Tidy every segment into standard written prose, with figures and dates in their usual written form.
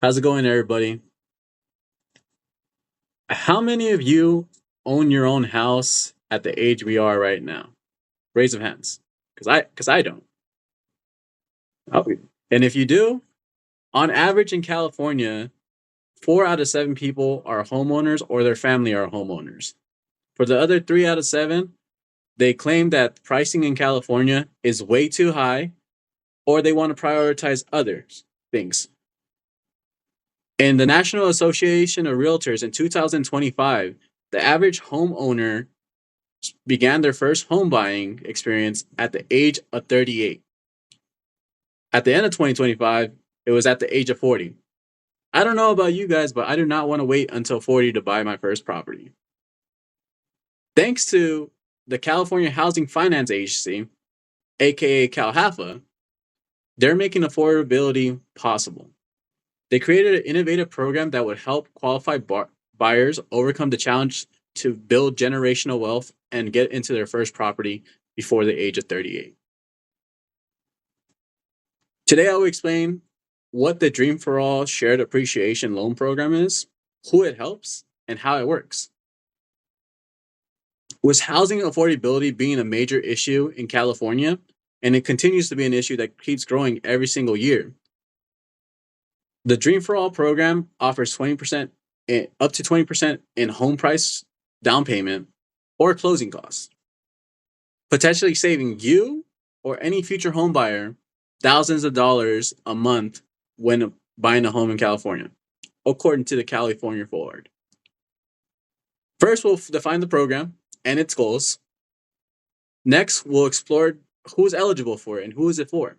How's it going, everybody? How many of you own your own house at the age we are right now? Raise of hands, because I don't. Oh, and if you do, on average in California, 4 out of 7 people are homeowners or their family are homeowners. For the other 3 out of 7, they claim that pricing in California is way too high, or they want to prioritize other things. In the National Association of Realtors in 2025, the average homeowner began their first home buying experience at the age of 38. At the end of 2025, it was at the age of 40. I don't know about you guys, but I do not want to wait until 40 to buy my first property. Thanks to the California Housing Finance Agency, aka Calhfa, they're making affordability possible. They created an innovative program that would help qualified buyers overcome the challenge to build generational wealth and get into their first property before the age of 38. Today, I will explain what the Dream for All Shared Appreciation Loan Program is, who it helps, and how it works. With housing affordability being a major issue in California, and it continues to be an issue that keeps growing every single year, the Dream for All program offers 20% up to 20% in home price down payment or closing costs, potentially saving you or any future home buyer thousands of dollars a month when buying a home in California, according to the California Forward. First, we'll define the program and its goals. Next, we'll explore who's eligible for it and who is it for.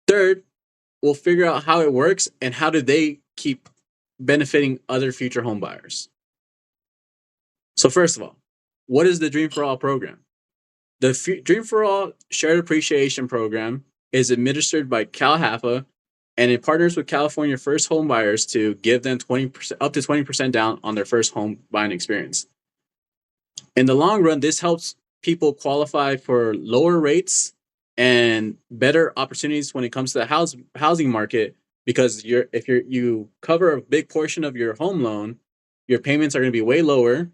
Third, we'll figure out how it works and how do they keep benefiting other future home buyers. So first of all, what is the Dream for All program? The Dream for All Shared Appreciation Program is administered by Calhfa, and it partners with California first home buyers to give them up to 20% down on their first home buying experience. In the long run, this helps people qualify for lower rates and better opportunities when it comes to the housing market, because if you cover a big portion of your home loan, your payments are going to be way lower. And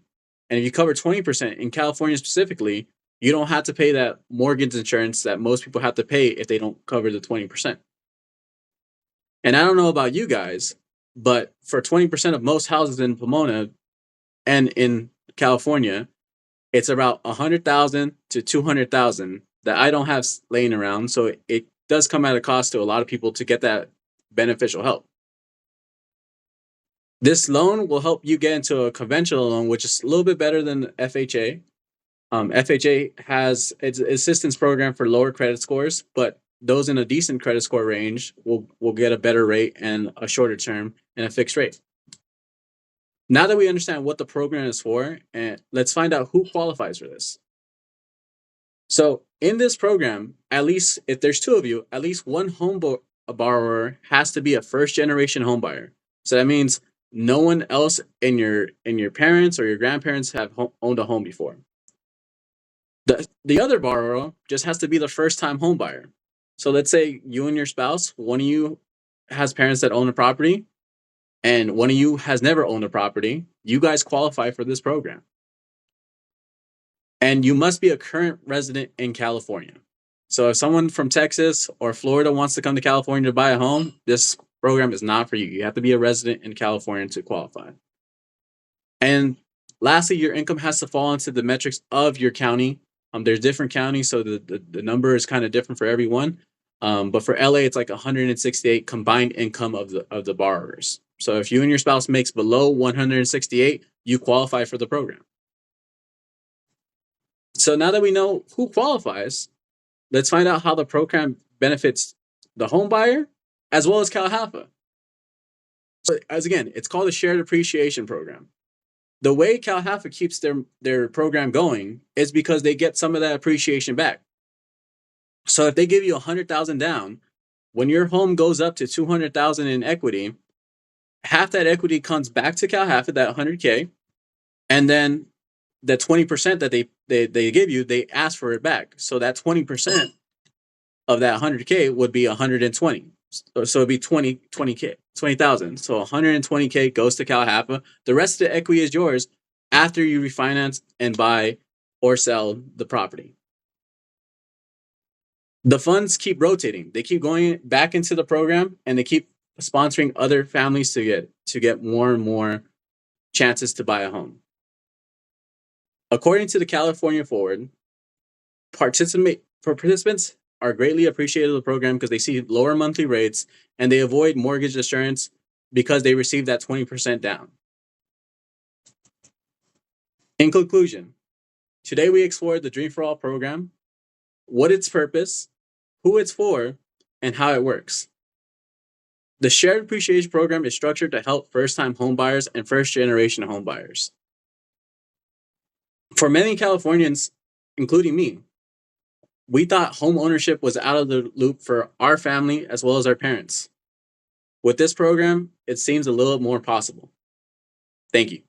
if you cover 20% in California specifically, you don't have to pay that mortgage insurance that most people have to pay if they don't cover the 20%. And I don't know about you guys, but for 20% of most houses in Pomona and in California, it's about $100,000 to $200,000 that I don't have laying around. So it does come at a cost to a lot of people to get that beneficial help. This loan will help you get into a conventional loan, which is a little bit better than FHA. FHA has its assistance program for lower credit scores, but those in a decent credit score range will get a better rate and a shorter term and a fixed rate. Now that we understand what the program is for, let's find out who qualifies for this. So in this program, at least if there's 2 of you, at least one borrower has to be a first-generation home buyer. So that means no one else in your parents or your grandparents have owned a home before. The other borrower just has to be the first-time home buyer. So let's say you and your spouse, one of you has parents that own a property, and one of you has never owned a property. You guys qualify for this program. And you must be a current resident in California. So if someone from Texas or Florida wants to come to California to buy a home, this program is not for you. You have to be a resident in California to qualify. And lastly, your income has to fall into the metrics of your county. There's different counties, so the number is kind of different for everyone. But for LA, it's like 168 combined income of the borrowers. So if you and your spouse makes below 168, you qualify for the program. So now that we know who qualifies, let's find out how the program benefits the home buyer as well as Calhfa. So again, it's called a Shared Appreciation Program. The way Calhfa keeps their program going is because they get some of that appreciation back. So if they give you $100,000 down, when your home goes up to $200,000 in equity, half that equity comes back to Calhfa, that $100K, and then the 20% that they give you, they ask for it back. So that 20% of that $100K would be $120. So it'd be 20K, 20,000. So 120K goes to Calhfa. The rest of the equity is yours after you refinance and buy or sell the property. The funds keep rotating. They keep going back into the program, and they keep sponsoring other families to get more and more chances to buy a home. According to the California Forward, participants are greatly appreciated of the program because they see lower monthly rates and they avoid mortgage insurance because they receive that 20% down. In conclusion, today we explored the Dream for All program, what its purpose, who it's for, and how it works. The Shared Appreciation Program is structured to help first-time homebuyers and first-generation homebuyers. For many Californians, including me, we thought home ownership was out of the loop for our family as well as our parents. With this program, it seems a little more possible. Thank you.